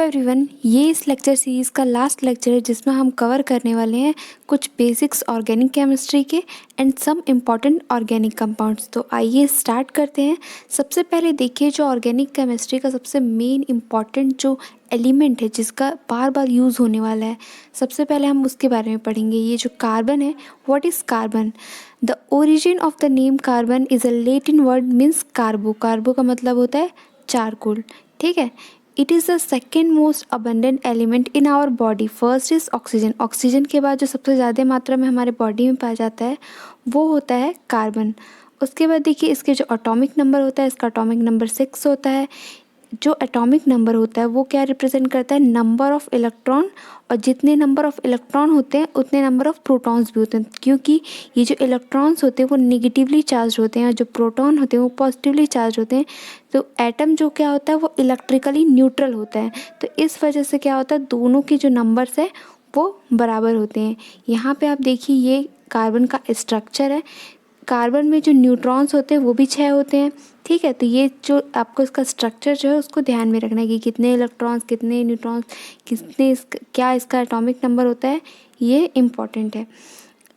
Everyone, ये इस lecture series का लास्ट लेक्चर है जिसमें हम कवर करने वाले हैं कुछ बेसिक्स ऑर्गेनिक केमिस्ट्री के and some important organic compounds. तो आइए स्टार्ट करते हैं। सबसे पहले देखिए, जो ऑर्गेनिक केमिस्ट्री का सबसे मेन इम्पॉर्टेंट जो एलिमेंट है जिसका बार बार यूज़ होने वाला है, सबसे पहले हम उसके बारे में पढ़ेंगे। ये जो कार्बन है, what is carbon? The origin of the name carbon is a Latin word means carbo. Carbo का मतलब होता है चारकोल, ठीक है। It is the second most abundant element in our body. First is oxygen. Oxygen के बाद जो सबसे ज़्यादा मात्रा में हमारे बॉडी में पाया जाता है वो होता है कार्बन। उसके बाद देखिए, इसके जो एटॉमिक नंबर होता है, इसका एटॉमिक नंबर 6 होता है। जो एटॉमिक नंबर होता है वो क्या रिप्रेजेंट करता है? Number of electron. और जितने नंबर ऑफ़ इलेक्ट्रॉन होते हैं उतने नंबर ऑफ़ प्रोटॉन्स भी होते हैं, क्योंकि ये जो इलेक्ट्रॉन्स होते हैं वो नेगेटिवली चार्ज होते हैं और जो प्रोटॉन होते हैं वो पॉजिटिवली चार्ज होते हैं। तो एटम जो क्या होता है वो इलेक्ट्रिकली न्यूट्रल होता है। तो इस वजह से क्या होता है, दोनों के जो नंबर्स है वो बराबर होते हैं। यहाँ पे आप देखिए, ये कार्बन का स्ट्रक्चर है। कार्बन में जो न्यूट्रॉन्स होते हैं वो भी 6 होते हैं, ठीक है। तो ये जो आपको इसका स्ट्रक्चर जो है उसको ध्यान में रखना है कि कितने इलेक्ट्रॉन्स, कितने न्यूट्रॉन्स, क्या इसका एटॉमिक नंबर होता है, ये इम्पॉर्टेंट है।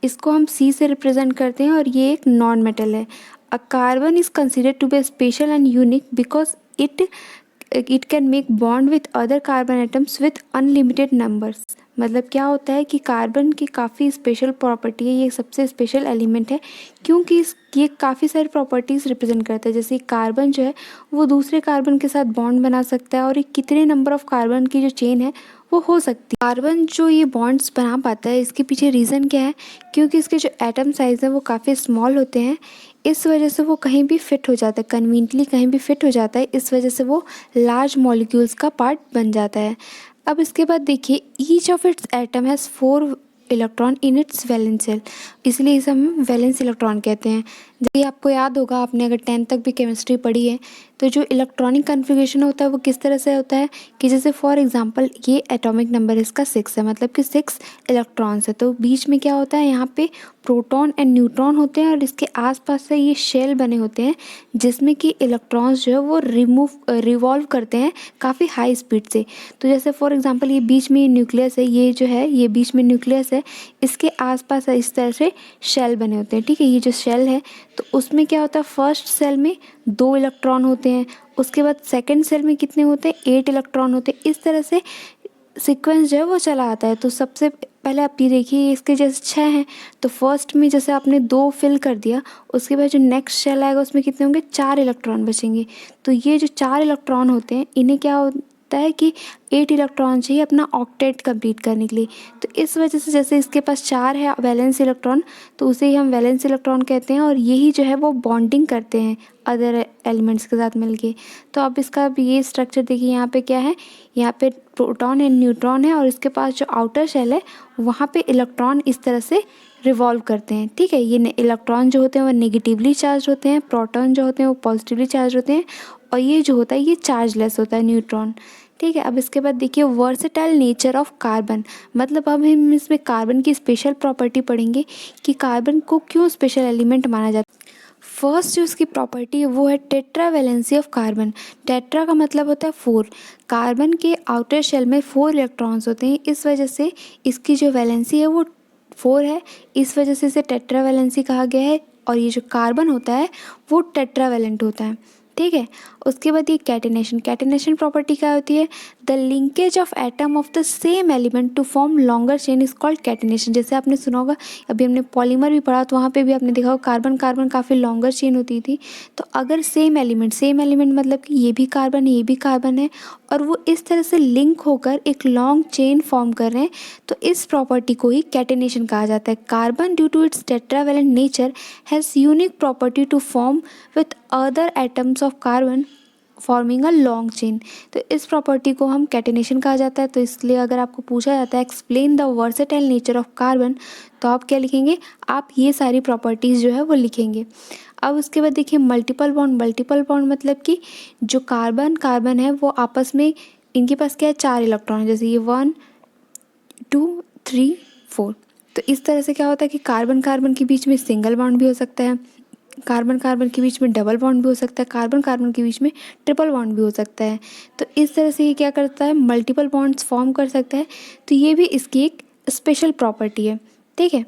इसको हम C से रिप्रेजेंट करते हैं और ये एक नॉन मेटल है। Uh carbon is considered to be special and unique because it can make bond with other carbon atoms with unlimited numbers. मतलब क्या होता है कि कार्बन की काफ़ी स्पेशल प्रॉपर्टी है, ये सबसे स्पेशल एलिमेंट है क्योंकि ये काफ़ी सारी प्रॉपर्टीज़ रिप्रेजेंट करता है। जैसे कार्बन जो है वो दूसरे कार्बन के साथ बॉन्ड बना सकता है और ये कितने नंबर ऑफ़ कार्बन की जो चेन है वो हो सकती है। कार्बन जो ये बॉन्ड्स बना पाता है, इसके पीछे रीज़न क्या है? क्योंकि इसके जो एटम साइज़ है वो काफ़ी स्मॉल होते हैं। इस वजह से वो कहीं भी फिट हो जाता है, कन्वीनियंटली कहीं भी फिट हो जाता है। इस वजह से वो लार्ज मॉलिक्यूल्स का पार्ट बन जाता है। अब इसके बाद देखिए, each of its atom has 4 electron in its valence shell, इसलिए इसे हम वैलेंस इलेक्ट्रॉन कहते हैं। जैसे आपको याद होगा, आपने अगर 10th तक भी केमिस्ट्री पढ़ी है, तो जो इलेक्ट्रॉनिक कन्फिग्रेशन होता है वो किस तरह से होता है कि जैसे फॉर एग्जांपल ये एटॉमिक नंबर इसका 6 है, मतलब कि 6 इलेक्ट्रॉन्स है। तो बीच में क्या होता है, यहाँ पे प्रोटॉन एंड न्यूट्रॉन होते हैं और इसके आसपास से ये शेल बने होते हैं जिसमें कि इलेक्ट्रॉन्स जो है वो रिवॉल्व करते हैं काफ़ी हाई स्पीड से। तो जैसे फॉर एग्जांपल ये बीच में न्यूक्लियस है, ये जो है ये बीच में न्यूक्लियस है, इसके आसपास इस तरह से शेल बने होते हैं, ठीक है। ये जो शेल है तो उसमें क्या होता है, फर्स्ट सेल में 2 इलेक्ट्रॉन होते हैं, उसके बाद सेकंड सेल में कितने होते हैं, 8 इलेक्ट्रॉन होते हैं। इस तरह से सीक्वेंस जो है वो चला आता है। तो सबसे पहले आप ये देखिए, इसके जैसे 6 हैं तो फर्स्ट में जैसे आपने 2 फिल कर दिया, उसके बाद जो नेक्स्ट शेल आएगा उसमें कितने होंगे, 4 इलेक्ट्रॉन बचेंगे। तो ये जो 4 इलेक्ट्रॉन होते हैं इन्हें क्या होता है कि 8 इलेक्ट्रॉन चाहिए अपना ऑक्टेट कंप्लीट करने के लिए। तो इस वजह से जैसे इसके पास 4 है वैलेंस इलेक्ट्रॉन, तो उसे ही हम वैलेंस इलेक्ट्रॉन कहते हैं और यही जो है वो बॉन्डिंग करते हैं अदर एलिमेंट्स के साथ मिलके। तो अब इसका भी ये स्ट्रक्चर देखिए, यहाँ पे क्या है, यहाँ पे प्रोटॉन एंड न्यूट्रॉन है और इसके पास जो आउटर शेल है वहाँ पे इलेक्ट्रॉन इस तरह से रिवॉल्व करते हैं, ठीक है। ये इलेक्ट्रॉन जो होते हैं वो नेगेटिवली चार्ज होते हैं, प्रोटॉन जो होते हैं वो पॉजिटिवली चार्ज होते हैं और ये जो होता है ये चार्जलेस होता है, न्यूट्रॉन, ठीक है। अब इसके बाद देखिए, वर्सेटाइल नेचर ऑफ कार्बन। मतलब अब हम इसमें कार्बन की स्पेशल प्रॉपर्टी पढ़ेंगे कि कार्बन को क्यों स्पेशल एलिमेंट माना जाता है। फर्स्ट जो इसकी प्रॉपर्टी है वो है tetra valency of carbon. Tetra का मतलब होता है 4। कार्बन के आउटर शेल में 4 इलेक्ट्रॉन्स होते हैं, इस वजह से इसकी जो वैलेंसी है वो 4 है, इस वजह से इसे टेट्रा वैलेंसी कहा गया है। और ये जो कार्बन होता है वो टेट्रा वैलेंट होता है, ठीक है। उसके बाद ये कैटिनेशन। कैटिनेशन प्रॉपर्टी क्या होती है, the linkage of atom of the same element to form longer chain is called catenation. जैसे आपने सुना होगा, अभी हमने पॉलीमर भी पढ़ा तो वहाँ पे भी आपने देखा होगा कार्बन कार्बन काफ़ी लॉन्गर चेन होती थी। तो अगर सेम एलिमेंट मतलब कि ये भी कार्बन है, ये भी कार्बन है और वो इस तरह से लिंक होकर एक लॉन्ग चेन फॉर्म कर रहे हैं, तो इस प्रॉपर्टी को ही कैटिनेशन कहा जाता है। Carbon due to its tetravalent nature has unique property to form with other atoms of carbon forming a long chain. तो इस प्रॉपर्टी को हम कैटिनेशन कहा जाता है। तो इसलिए अगर आपको पूछा जाता है explain the versatile nature of carbon, तो आप क्या लिखेंगे, आप ये सारी प्रॉपर्टीज़ जो है वो लिखेंगे। अब उसके बाद देखिए, मल्टीपल बॉन्ड। मल्टीपल बॉन्ड मतलब कि जो कार्बन है वो आपस में, इनके पास क्या है, 4 इलेक्ट्रॉन है, जैसे ये 1 2 3 4। तो इस तरह से क्या होता है कि कार्बन कार्बन के बीच में सिंगल बॉन्ड भी हो सकता है, कार्बन कार्बन के बीच में डबल बॉन्ड भी हो सकता है, कार्बन कार्बन के बीच में ट्रिपल बॉन्ड भी हो सकता है। तो इस तरह से ये क्या करता है, मल्टीपल बॉन्ड्स फॉर्म कर सकता है। तो ये भी इसकी एक स्पेशल प्रॉपर्टी है, ठीक है।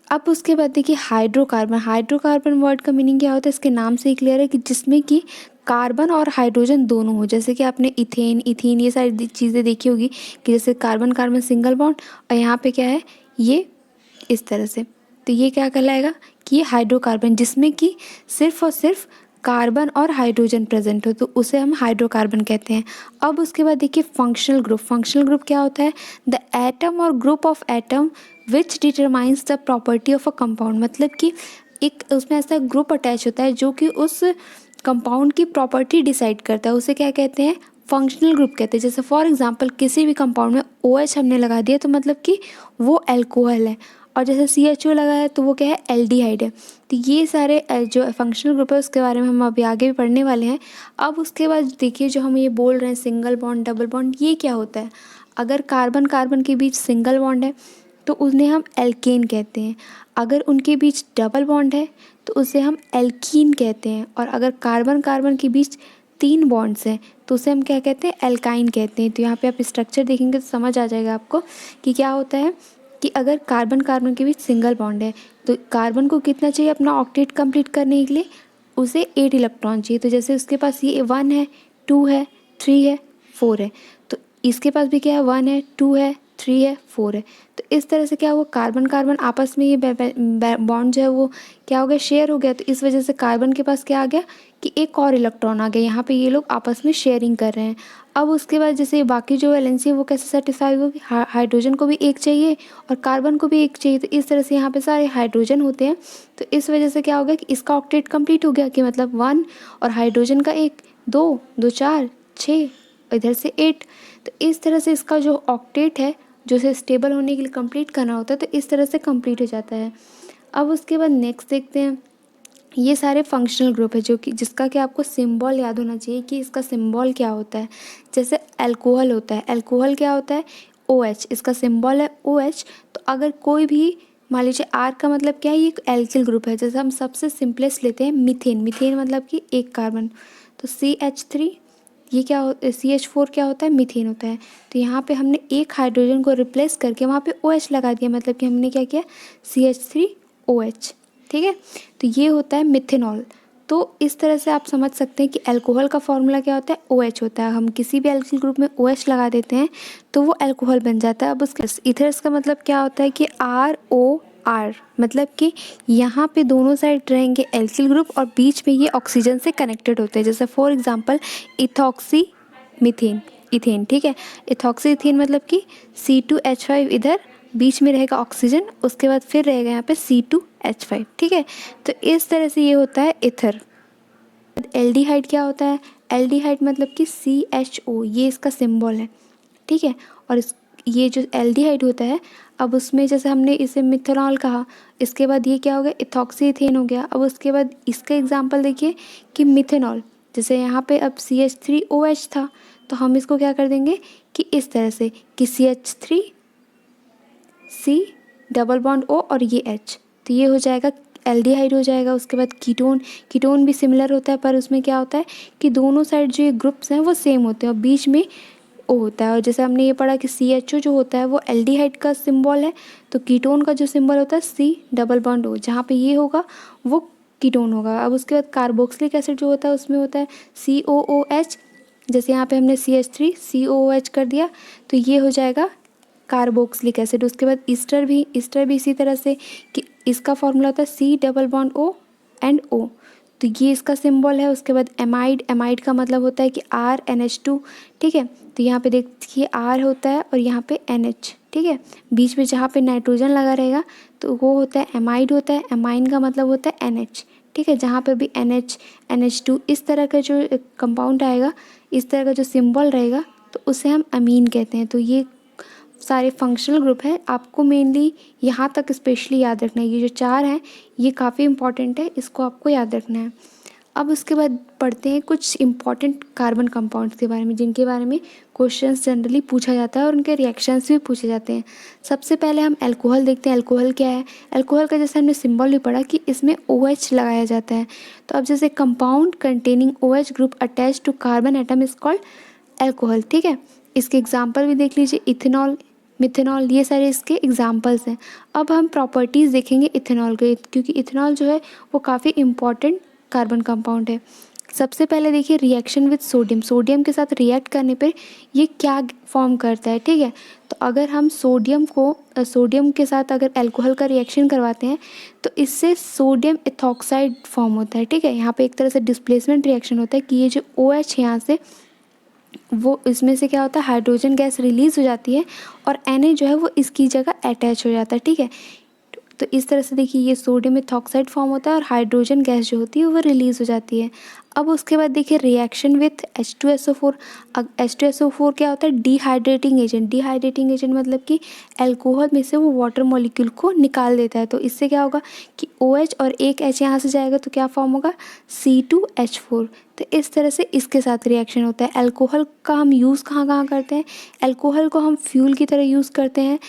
अब उसके बाद देखिए हाइड्रोकार्बन। हाइड्रोकार्बन वर्ड का मीनिंग क्या होता है, इसके नाम से ही क्लियर है कि जिसमें कि कार्बन और हाइड्रोजन दोनों हो। जैसे कि आपने इथेन, इथीन ये सारी चीज़ें देखी होगी कि जैसे कार्बन कार्बन सिंगल बॉन्ड और यहाँ पे क्या है, ये इस तरह से। तो ये क्या कहलाएगा कि ये हाइड्रोकार्बन, जिसमें कि सिर्फ और सिर्फ कार्बन और हाइड्रोजन प्रेजेंट हो, तो उसे हम हाइड्रोकार्बन कहते हैं। अब उसके बाद देखिए फंक्शनल ग्रुप। फंक्शनल ग्रुप क्या होता है, द एटम और group of atom which determines the property of a compound. मतलब कि एक उसमें ऐसा ग्रुप अटैच होता है जो कि उस कंपाउंड की प्रॉपर्टी डिसाइड करता है, उसे क्या कहते हैं, फंक्शनल ग्रुप कहते हैं। जैसे फॉर एग्जांपल किसी भी कंपाउंड में OH हमने लगा दिया तो मतलब कि वो अल्कोहल है, और जैसे CHO लगा है तो वो क्या है, एल्डिहाइड है। तो ये सारे जो फंक्शनल ग्रुप है उसके बारे में हम अभी आगे भी पढ़ने वाले हैं। अब उसके बाद देखिए जो हम ये बोल रहे हैं सिंगल बॉन्ड डबल बॉन्ड, ये क्या होता है। अगर कार्बन कार्बन के बीच सिंगल बॉन्ड है तो उन्हें हम एल्केन कहते हैं। अगर उनके बीच डबल बॉन्ड है तो उसे हम एल्कीन कहते हैं। और अगर कार्बन कार्बन के बीच 3 बॉन्ड्स हैं तो उसे हम क्या कहते हैं, एल्काइन कहते हैं। तो यहाँ पे आप स्ट्रक्चर देखेंगे तो समझ आ जाएगा आपको कि क्या होता है कि अगर कार्बन कार्बन के बीच सिंगल बॉन्ड है तो कार्बन को कितना चाहिए अपना ऑक्टेट कंप्लीट करने के लिए, उसे 8 इलेक्ट्रॉन चाहिए। तो जैसे उसके पास ये 1 है, 2 है, 3 है, 4 है, तो इसके पास भी क्या है, 1 है, 2 है, 3 है, 4 है। तो इस तरह से क्या हुआ, कार्बन कार्बन आपस में ये बॉन्ड जो है वो क्या हो गया, शेयर हो गया। तो इस वजह से कार्बन के पास क्या आ गया कि एक और इलेक्ट्रॉन आ गया, यहाँ पे ये लोग आपस में शेयरिंग कर रहे हैं। अब उसके बाद जैसे बाकी जो वैलेंसी है वो कैसे सेटिस्फाई होगी, हाइड्रोजन को भी एक चाहिए और कार्बन को भी एक चाहिए। तो इस तरह से यहाँ पे सारे हाइड्रोजन होते हैं। तो इस वजह से क्या हो गया कि इसका ऑक्टेट कंप्लीट हो गया, कि मतलब 1 और हाइड्रोजन का 1, 2, 2 4, 6, इधर से 8। तो इस तरह से इसका जो ऑक्टेट है जो इसे स्टेबल होने के लिए कंप्लीट करना होता है, तो इस तरह से कंप्लीट हो जाता है। अब उसके बाद नेक्स्ट देखते हैं, ये सारे फंक्शनल ग्रुप है जो कि जिसका कि आपको सिंबल याद होना चाहिए कि इसका सिंबल क्या होता है। जैसे अल्कोहल होता है, अल्कोहल क्या होता है, OH, इसका सिंबल है OH। तो अगर कोई भी मान लीजिए R का मतलब क्या है, ये एक एल्किल ग्रुप है। जैसे हम सबसे सिंपलेस्ट लेते हैं मीथेन, मीथेन मतलब कि एक कार्बन, तो CH3, ये क्या हो, CH4 क्या होता है, मीथेन होता है। तो यहाँ पे हमने एक हाइड्रोजन को रिप्लेस करके वहाँ पे OH लगा दिया, मतलब कि हमने क्या किया, CH3OH, ठीक है। तो ये होता है मिथेनॉल। तो इस तरह से आप समझ सकते हैं कि अल्कोहल का फॉर्मूला क्या होता है, OH होता है। हम किसी भी एल्किल ग्रुप में OH लगा देते हैं तो वो अल्कोहल बन जाता है। अब उसके इथर्स का मतलब क्या होता है कि ROR, मतलब कि यहाँ पे दोनों साइड रहेंगे एल्किल ग्रुप और बीच में ये ऑक्सीजन से कनेक्टेड होते हैं। जैसे for example ethoxy methane, ethane, ठीक है। इथॉक्सी इथेन मतलब कि C2H5 इधर बीच में रहेगा ऑक्सीजन, उसके बाद फिर रहेगा यहाँ पे C2H5, ठीक है। तो इस तरह से ये होता है इथर। एल्डिहाइड क्या होता है, एल्डिहाइड मतलब कि CHO, ये इसका सिंबल है, ठीक है। और ये जो एल्डिहाइड होता है, अब उसमें जैसे हमने इसे मिथेनॉल कहा, इसके बाद ये क्या हो गया, इथॉक्सी इथेन हो गया। अब उसके बाद इसका एग्जांपल देखिए कि मिथेनॉल, जैसे यहाँ पे अब CH3OH था तो हम इसको क्या कर देंगे कि इस तरह से कि CH3 C double bond O और ये H, तो ये हो जाएगा एल्डिहाइड हो जाएगा। उसके बाद कीटोन, कीटोन भी सिमिलर होता है पर उसमें क्या होता है कि दोनों साइड जो ये ग्रुप्स हैं वो सेम होते हैं और बीच में O होता है। और जैसे हमने ये पढ़ा कि CHO जो होता है वो एल्डिहाइड का सिंबल है, तो कीटोन का जो सिंबल होता है C डबल बॉन्ड O, जहाँ पे ये होगा वो कीटोन होगा। अब उसके बाद कार्बोक्सिलिक एसिड जो होता है उसमें होता है COOH, जैसे यहाँ पे हमने CH3COOH कर दिया तो ये हो जाएगा कार्बोक्सिलिक एसिड। उसके बाद ईस्टर भी इसी तरह से कि इसका फॉर्मूला होता है C double bond O and O, तो ये इसका सिंबल है। उसके बाद एमाइड, एमाइड का मतलब होता है कि RNH2, ठीक है। तो यहाँ पे देखिए R होता है और यहाँ पे NH, ठीक है। बीच में जहाँ पे नाइट्रोजन लगा रहेगा तो वो होता है एमाइड होता है, एमाइन का मतलब होता है NH, ठीक है। जहाँ पर भी NH, NH2 इस तरह का जो कंपाउंड आएगा, इस तरह का जो सिंबल रहेगा तो उसे हम अमीन कहते हैं। तो ये सारे फंक्शनल ग्रुप है, आपको मेनली यहाँ तक स्पेशली याद रखना है। ये जो 4 हैं ये काफ़ी इंपॉर्टेंट है, इसको आपको याद रखना है। अब उसके बाद पढ़ते हैं कुछ इम्पॉर्टेंट कार्बन कंपाउंड्स के बारे में, जिनके बारे में क्वेश्चंस जनरली पूछा जाता है और उनके रिएक्शंस भी पूछे जाते हैं। सबसे पहले हम अल्कोहल देखते हैं। अल्कोहल क्या है? अल्कोहल का जैसे हमने सिंबल भी पढ़ा कि इसमें OH लगाया जाता है। तो अब जैसे compound containing OH group attach to carbon atom is called alcohol. ठीक है, इसके एग्जाम्पल भी देख लीजिए, इथेनॉल, मिथेनॉल, ये सारे इसके एग्जाम्पल्स हैं। अब हम प्रॉपर्टीज़ देखेंगे इथेनॉल के, क्योंकि इथेनॉल जो है वो काफ़ी इम्पॉर्टेंट कार्बन कंपाउंड है। सबसे पहले देखिए रिएक्शन विद सोडियम, सोडियम के साथ रिएक्ट करने पर ये क्या फॉर्म करता है। ठीक है, तो अगर हम सोडियम के साथ अगर अल्कोहल का रिएक्शन करवाते हैं तो इससे सोडियम एथॉक्साइड फॉर्म होता है। ठीक है, यहाँ पे एक तरह से डिस्प्लेसमेंट रिएक्शन होता है कि ये जो OH यहाँ से वो इसमें से क्या होता है, हाइड्रोजन गैस रिलीज़ हो जाती है और Na जो है वो इसकी जगह अटैच हो जाता है। ठीक है, तो इस तरह से देखिए ये सोडियम एथॉक्साइड फॉर्म होता है और हाइड्रोजन गैस जो होती है वो रिलीज़ हो जाती है। अब उसके बाद देखिए रिएक्शन विथ H2SO4। अब H2SO4 क्या होता है? Dehydrating agent. डिहाइड्रेटिंग एजेंट मतलब कि अल्कोहल में से वो वाटर मॉलिक्यूल को निकाल देता है। तो इससे क्या होगा कि OH और एक H यहाँ से जाएगा तो क्या फॉर्म होगा? C2H4। तो इस तरह से इसके साथ रिएक्शन होता है। अल्कोहल का हम यूज़ कहाँ कहाँ करते हैं? अल्कोहल को हम फ्यूल की तरह यूज़ करते हैं।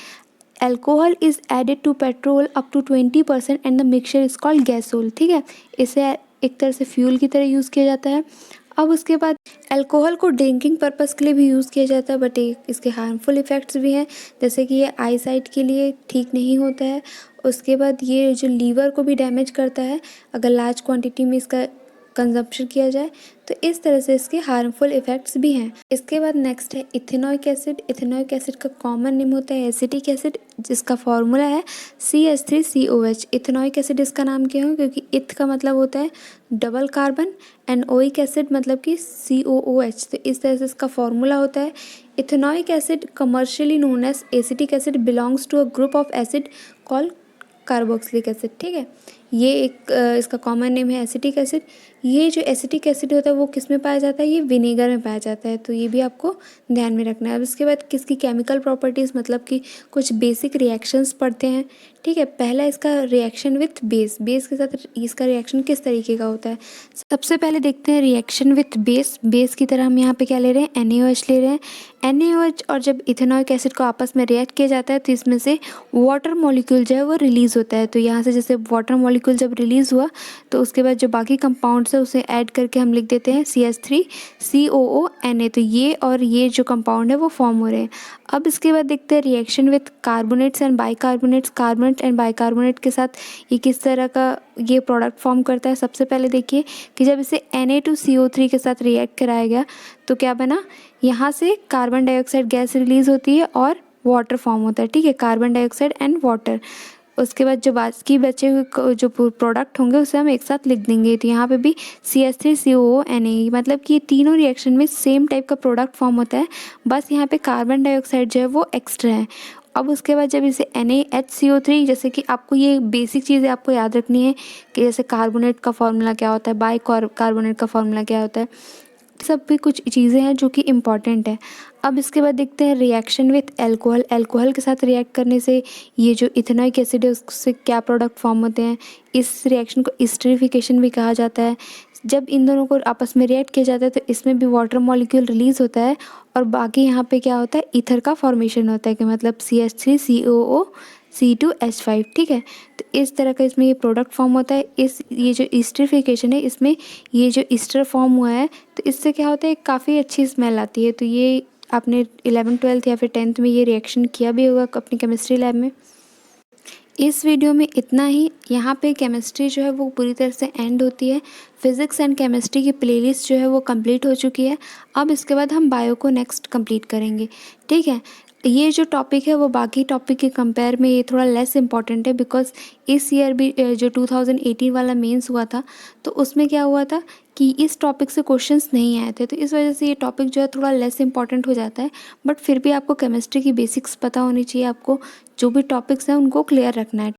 Alcohol is added to petrol up to 20% and the mixture is called gasohol. ठीक है, इसे एक तरह से फ्यूल की तरह यूज़ किया जाता है। अब उसके बाद अल्कोहल को ड्रिंकिंग पर्पस के लिए भी यूज़ किया जाता है, बट इसके हार्मफुल इफ़ेक्ट्स भी हैं, जैसे कि ये आई साइट के लिए ठीक नहीं होता है। उसके बाद ये जो लीवर को भी डैमेज करता है अगर लार्ज क्वांटिटी में इसका कंजप्शन किया जाए। तो इस तरह से इसके हार्मफुल इफ़ेक्ट्स भी हैं। इसके बाद नेक्स्ट है इथेनॉइक एसिड। इथेनॉइक एसिड का कॉमन नेम होता है एसिटिक एसिड, जिसका फॉर्मूला है CH3COH। इथेनॉइक एसिड इसका नाम क्यों है? क्योंकि इथ का मतलब होता है double carbon and oic acid मतलब कि COOH। तो इस तरह से इसका फॉर्मूला होता है। Ethanoic acid commercially known as acetic acid belongs to a group of acid called carboxylic acid. ठीक है, ये एक इसका कॉमन नेम है एसिटिक एसिड। ये जो एसिटिक एसिड होता है वो किस में पाया जाता है? ये विनेगर में पाया जाता है, तो ये भी आपको ध्यान में रखना है। अब इसके बाद किसकी केमिकल प्रॉपर्टीज़ मतलब कि कुछ बेसिक रिएक्शंस पढ़ते हैं। ठीक है, पहला इसका रिएक्शन विथ बेस। बेस के साथ इसका रिएक्शन किस तरीके का होता है? सबसे पहले देखते हैं रिएक्शन विथ बेस। बेस की तरह हम यहाँ पे क्या ले रहे हैं? NaOH ले रहे हैं। NaOH और जब इथेनॉइक एसिड को आपस में रिएक्ट किया जाता है तो इसमें से वाटर मॉलिक्यूल जो है वो रिलीज़ होता है। तो यहाँ से जैसे वाटर मॉलिक्यूल जब रिलीज़ हुआ तो उसके बाद जो बाकी कंपाउंड्स है उसे ऐड करके हम लिख देते हैं CH3COONA। तो ये और ये जो कंपाउंड है वो फॉर्म हो रहे हैं। अब इसके बाद देखते हैं reaction with carbonates and bicarbonates. Carbonate and bicarbonate के साथ ये किस तरह का ये प्रोडक्ट फॉर्म करता है? सबसे पहले देखिए कि जब इसे Na2CO3 के साथ रिएक्ट कराया गया तो क्या बना? यहाँ से कार्बन डाइऑक्साइड गैस रिलीज़ होती है और वाटर फॉर्म होता है। ठीक है, कार्बन डाइऑक्साइड एंड वाटर। उसके बाद जो बाकी बचे हुए जो प्रोडक्ट होंगे उसे हम एक साथ लिख देंगे। तो यहाँ पे भी CH3COONA, मतलब कि तीनों रिएक्शन में सेम टाइप का प्रोडक्ट फॉर्म होता है, बस यहाँ पे कार्बन डाइऑक्साइड जो है वो एक्स्ट्रा है। अब उसके बाद जब इसे NaHCO3, जैसे कि आपको ये बेसिक चीज़ें आपको याद रखनी है कि जैसे कार्बोनेट का फॉर्मूला क्या होता है, कार्बोनेट का फॉर्मूला क्या होता है, सब भी कुछ चीज़ें हैं जो कि इम्पॉर्टेंट है। अब इसके बाद देखते हैं रिएक्शन विथ अल्कोहल। अल्कोहल के साथ रिएक्ट करने से ये जो इथेनॉइक एसिड है उससे क्या प्रोडक्ट फॉर्म होते हैं? इस रिएक्शन को एस्टरिफिकेशन भी कहा जाता है। जब इन दोनों को आपस में रिएक्ट किया जाता है तो इसमें भी वाटर मॉलिक्यूल रिलीज़ होता है और बाकी यहाँ पे क्या होता है? ईथर का फॉर्मेशन होता है कि मतलब CH3COO C2H5। ठीक है, तो इस तरह का इसमें ये प्रोडक्ट फॉर्म होता है। ये जो एस्टरिफिकेशन है इसमें ये जो ईस्टर फॉर्म हुआ है तो इससे क्या होता है? काफ़ी अच्छी स्मेल आती है। तो ये आपने 11th-12th या फिर 10th में ये रिएक्शन किया भी होगा अपनी केमिस्ट्री लैब में। इस वीडियो में इतना ही। यहाँ पे केमिस्ट्री जो है वो पूरी तरह से एंड होती है। फिज़िक्स एंड केमिस्ट्री की प्लेलिस्ट जो है वो कंप्लीट हो चुकी है। अब इसके बाद हम बायो को नेक्स्ट कंप्लीट करेंगे। ठीक है, ये जो टॉपिक है वो बाकी टॉपिक के कंपेयर में ये थोड़ा लेस इंपॉर्टेंट है, बिकॉज़ इस ईयर भी जो 2018 वाला मेंस हुआ था तो उसमें क्या हुआ था कि इस टॉपिक से क्वेश्चंस नहीं आए थे, तो इस वजह से ये टॉपिक जो है थोड़ा लेस इंपॉर्टेंट हो जाता है। बट फिर भी आपको केमिस्ट्री की बेसिक्स पता होनी चाहिए, आपको जो भी टॉपिक्स हैं उनको क्लियर रखना है।